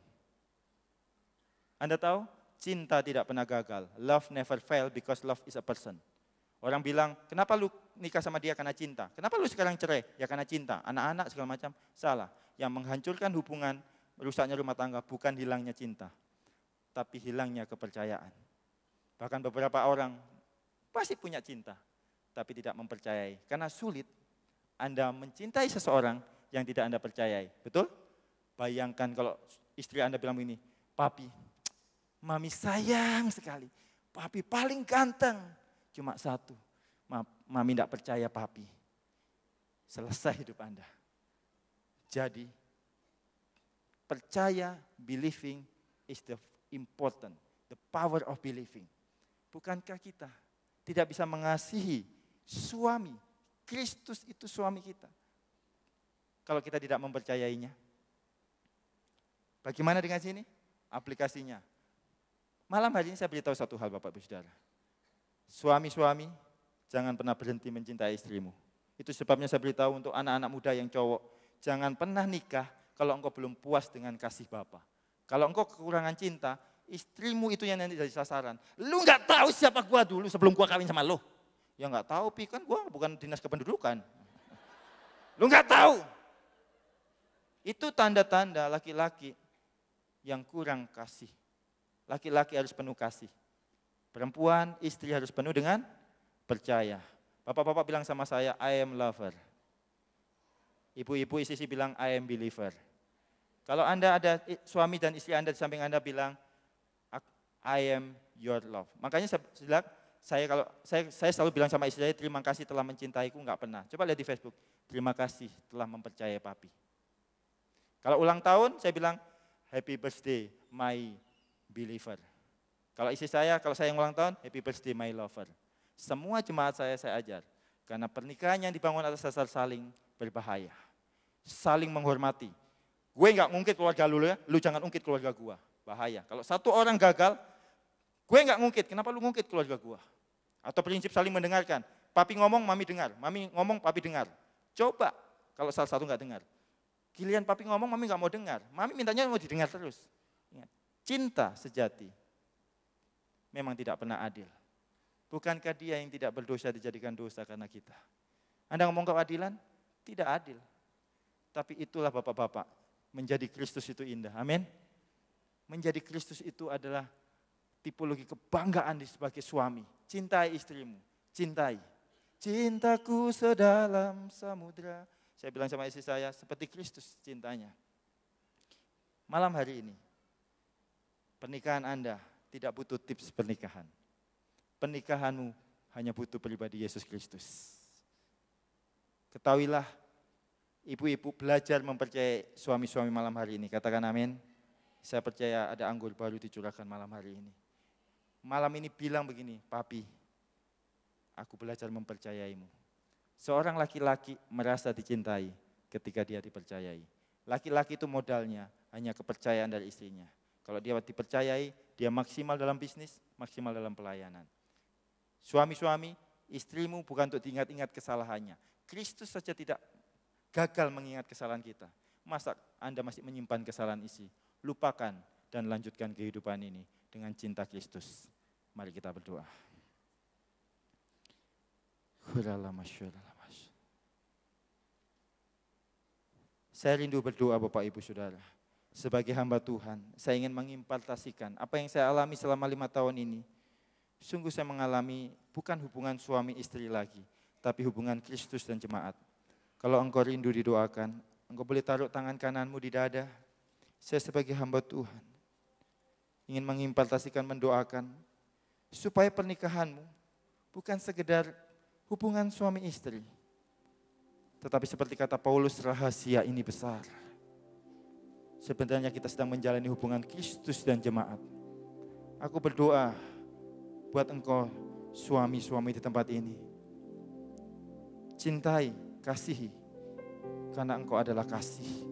Anda tahu, cinta tidak pernah gagal. Love never fail because love is a person. Orang bilang, kenapa lu nikah sama dia karena cinta? Kenapa lu sekarang cerai? Ya karena cinta. Anak-anak segala macam, salah. Yang menghancurkan hubungan, rusaknya rumah tangga, bukan hilangnya cinta. Tapi hilangnya kepercayaan. Bahkan beberapa orang pasti punya cinta, tapi tidak mempercayai. Karena sulit Anda mencintai seseorang yang tidak Anda percayai. Betul? Bayangkan kalau istri Anda bilang begini, papi, mami sayang sekali. Papi paling ganteng. Cuma satu, mami tidak percaya papi. Selesai hidup Anda. Jadi, percaya, believing is the important. The power of believing. Bukankah kita tidak bisa mengasihi suami? Kristus itu suami kita. Kalau kita tidak mempercayainya. Bagaimana dengan sini? Aplikasinya. Malam hari ini saya beritahu satu hal Bapak Ibu Saudara. Suami-suami, jangan pernah berhenti mencintai istrimu. Itu sebabnya saya beritahu untuk anak-anak muda yang cowok, jangan pernah nikah kalau engkau belum puas dengan kasih Bapa. Kalau engkau kekurangan cinta, istrimu itu yang nanti jadi sasaran. Lu nggak tahu siapa gua dulu sebelum gua kawin sama lu. Ya nggak tahu, Pi, kan gua bukan dinas kependudukan. Lu nggak tahu. Itu tanda-tanda laki-laki yang kurang kasih. Laki-laki harus penuh kasih. Perempuan, istri harus penuh dengan percaya. Bapak-bapak bilang sama saya, I am lover. Ibu-ibu istri bilang, I am believer. Kalau Anda ada suami dan istri Anda di samping Anda bilang, I am your love. Makanya saya selalu bilang sama istri saya, terima kasih telah mencintaiku, enggak pernah. Coba lihat di Facebook, terima kasih telah mempercayai papi. Kalau ulang tahun, saya bilang, happy birthday my believer. Kalau istri saya, kalau saya yang ulang tahun, happy birthday my lover. Semua jemaat saya ajar. Karena pernikahan yang dibangun atas dasar saling berbahaya. Saling menghormati. Gue nggak ngungkit keluarga lu ya, lu jangan ungkit keluarga gue. Bahaya. Kalau satu orang gagal, gue nggak ngungkit, kenapa lu ngungkit keluarga gue? Atau prinsip saling mendengarkan. Papi ngomong, mami dengar. Mami ngomong, papi dengar. Coba kalau salah satu nggak dengar. Giliran papi ngomong, mami nggak mau dengar. Mami mintanya mau didengar terus. Ingat, cinta sejati memang tidak pernah adil. Bukankah dia yang tidak berdosa dijadikan dosa karena kita? Anda ngomong keadilan? Tidak adil. Tapi itulah bapak-bapak, menjadi Kristus itu indah. Amin. Menjadi Kristus itu adalah tipologi kebanggaan sebagai suami. Cintai istrimu, cintai. Cintaku sedalam samudra. Saya bilang sama istri saya, seperti Kristus cintanya. Malam hari ini, pernikahan Anda tidak butuh tips pernikahan. Pernikahanmu hanya butuh pribadi Yesus Kristus. Ketahuilah, ibu-ibu belajar mempercayai suami-suami malam hari ini. Katakan amin. Saya percaya ada anggur baru dicurahkan malam hari ini. Malam ini bilang begini, papi, aku belajar mempercayaimu. Seorang laki-laki merasa dicintai ketika dia dipercayai. Laki-laki itu modalnya hanya kepercayaan dari istrinya. Kalau dia dipercayai, dia maksimal dalam bisnis, maksimal dalam pelayanan. Suami-suami, istrimu bukan untuk diingat-ingat kesalahannya. Kristus saja tidak gagal mengingat kesalahan kita. Masa Anda masih menyimpan kesalahan istri? Lupakan dan lanjutkan kehidupan ini dengan cinta Kristus. Mari kita berdoa. Saya rindu berdoa Bapak Ibu Saudara. Sebagai hamba Tuhan, saya ingin mengimpartasikan apa yang saya alami selama 5 tahun ini. Sungguh saya mengalami bukan hubungan suami istri lagi, tapi hubungan Kristus dan jemaat. Kalau engkau rindu didoakan, engkau boleh taruh tangan kananmu di dada. Saya sebagai hamba Tuhan ingin mengimpartasikan, mendoakan supaya pernikahanmu bukan sekedar hubungan suami istri, tetapi seperti kata Paulus, rahasia ini besar. Sebenarnya kita sedang menjalani hubungan Kristus dan jemaat. Aku berdoa buat engkau suami-suami di tempat ini. Cintai, kasihi, karena engkau adalah kasih.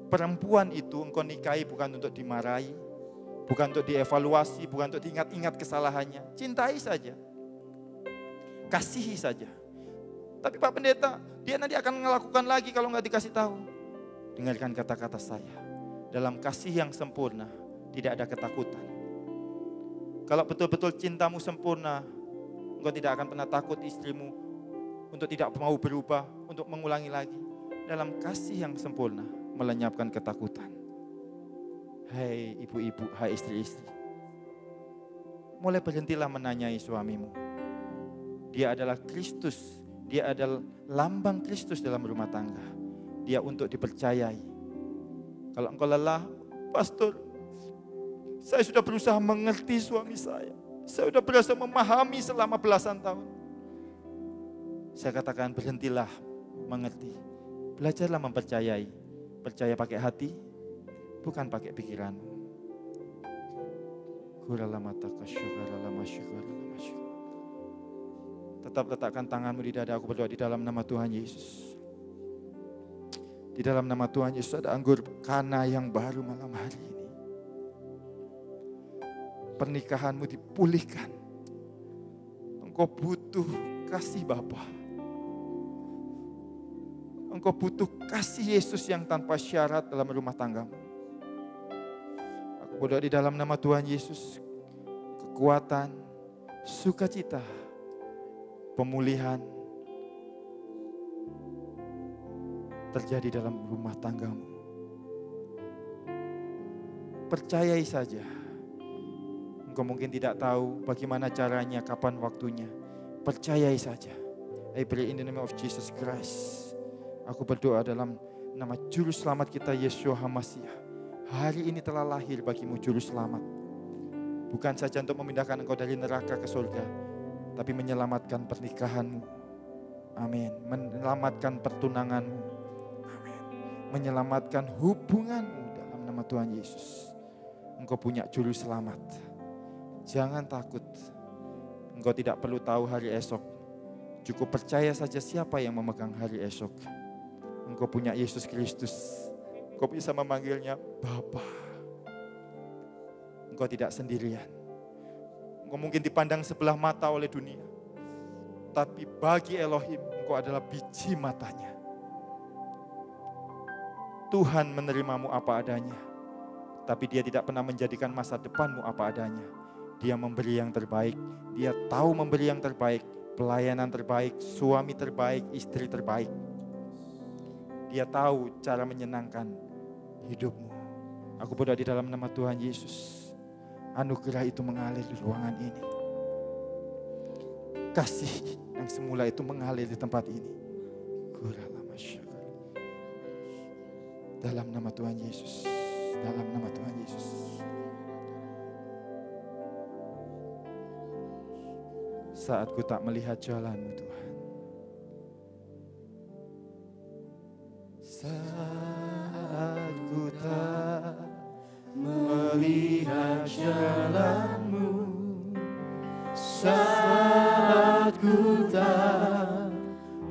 Perempuan itu engkau nikahi bukan untuk dimarahi, bukan untuk dievaluasi, bukan untuk diingat-ingat kesalahannya. Cintai saja, kasihi saja. Tapi Pak Pendeta, dia nanti akan melakukan lagi kalau nggak dikasih tahu. Dengarkan kata-kata saya. Dalam kasih yang sempurna, tidak ada ketakutan. Kalau betul-betul cintamu sempurna, engkau tidak akan pernah takut istrimu untuk tidak mau berubah, untuk mengulangi lagi. Dalam kasih yang sempurna, melenyapkan ketakutan. Hai ibu-ibu, hai istri-istri. Mulai berhentilah menanyai suamimu. Dia adalah Kristus, dia adalah lambang Kristus dalam rumah tangga. Dia untuk dipercayai. Kalau engkau lelah, pastor, saya sudah berusaha mengerti suami saya. Saya sudah berusaha memahami selama belasan tahun. Saya katakan berhentilah mengerti. Belajarlah mempercayai. Percaya pakai hati, bukan pakai pikiranmu. Tetap letakkan tanganmu di dada, aku berdoa di dalam nama Tuhan Yesus. Di dalam nama Tuhan Yesus ada anggur kana yang baru malam hari ini. Pernikahanmu dipulihkan. Engkau butuh kasih Bapa. Engkau butuh kasih Yesus yang tanpa syarat dalam rumah tanggamu. Aku berdoa di dalam nama Tuhan Yesus. Kekuatan, sukacita, pemulihan terjadi dalam rumah tanggamu. Percayai saja. Engkau mungkin tidak tahu bagaimana caranya, kapan waktunya. Percayai saja. I pray in the name of Jesus Christ. Aku berdoa dalam nama Juru Selamat kita, Yeshua HaMashiach. Hari ini telah lahir bagimu Juru Selamat. Bukan saja untuk memindahkan engkau dari neraka ke surga, tapi menyelamatkan pernikahanmu. Amin. Menyelamatkan pertunanganmu. Menyelamatkan hubunganmu dalam nama Tuhan Yesus. Engkau punya Juru Selamat. Jangan takut. Engkau tidak perlu tahu hari esok. Cukup percaya saja siapa yang memegang hari esok. Engkau punya Yesus Kristus. Engkau bisa memanggilnya Bapa. Engkau tidak sendirian. Engkau mungkin dipandang sebelah mata oleh dunia. Tapi bagi Elohim, engkau adalah biji matanya. Tuhan menerimamu apa adanya. Tapi dia tidak pernah menjadikan masa depanmu apa adanya. Dia memberi yang terbaik. Dia tahu memberi yang terbaik. Pelayanan terbaik, suami terbaik, istri terbaik. Dia tahu cara menyenangkan hidupmu. Aku berdoa di dalam nama Tuhan Yesus. Anugerah itu mengalir di ruangan ini. Kasih yang semula itu mengalir di tempat ini. Dalam nama Tuhan Yesus. Dalam nama Tuhan Yesus. Saat ku tak melihat jalanmu Tuhan. Saat ku tak melihat jalanmu, saat ku tak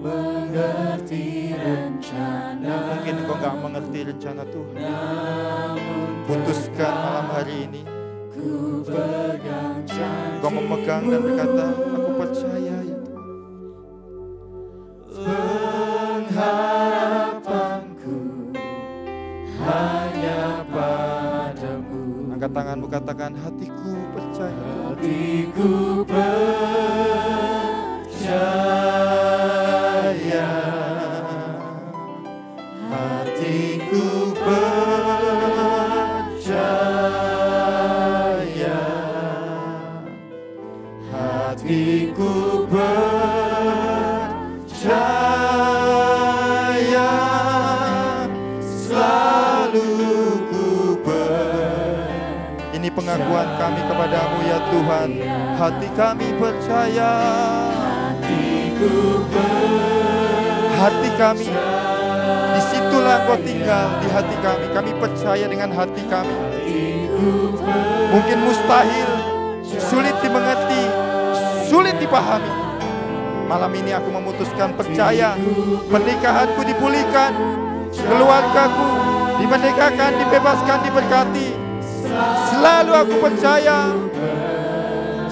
mengerti rencana. Mungkin engkau gak mengerti rencana Tuhan. Putuskan malam hari ini. Engkau memegang dan berkata, aku percaya ya Tuhan. Pengharapanku hanya padamu. Angkat tanganmu, katakan, hatiku percaya. Hatiku percaya. Hatiku percaya. Hatiku percaya. Ini pengakuan kami kepadamu ya Tuhan. Hati kami percaya. Hati kami, disitulah Engkau tinggal di hati kami. Kami percaya dengan hati kami. Mungkin mustahil, sulit dimengerti, sulit dipahami. Malam ini aku memutuskan percaya. Pernikahanku dipulihkan, keluargaku dimerdekakan, dibebaskan, diberkati. Selalu aku percaya.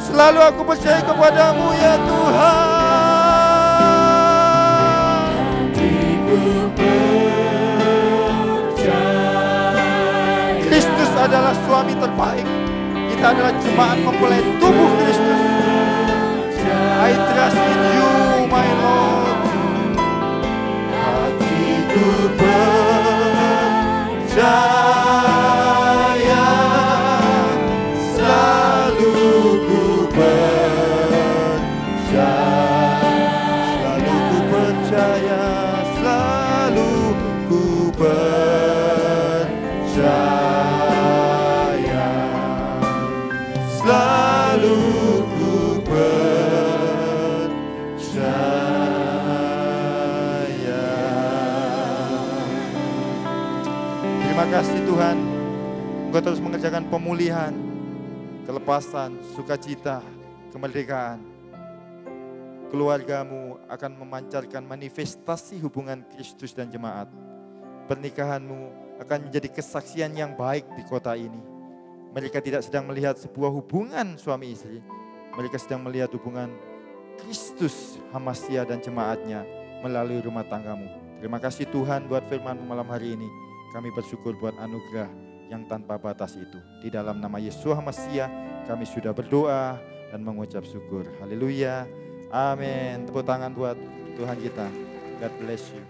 Selalu aku percaya kepadamu ya Tuhan. Kristus adalah suami terbaik. Kita adalah jemaat mempelai tubuh Kristus. I trust in you, my Lord. Hatiku percaya. Terima kasih Tuhan, Engkau terus mengerjakan pemulihan, kelepasan, sukacita, kemerdekaan. Keluargamu akan memancarkan manifestasi hubungan Kristus dan jemaat. Pernikahanmu akan menjadi kesaksian yang baik di kota ini. Mereka tidak sedang melihat sebuah hubungan suami istri. Mereka sedang melihat hubungan Kristus, Hamasya dan jemaatnya melalui rumah tanggamu. Terima kasih Tuhan buat firman-Mu malam hari ini. Kami bersyukur buat anugerah yang tanpa batas itu. Di dalam nama Yesus Hamasya kami sudah berdoa dan mengucap syukur. Haleluya. Amin. Tepuk tangan buat Tuhan kita. God bless you.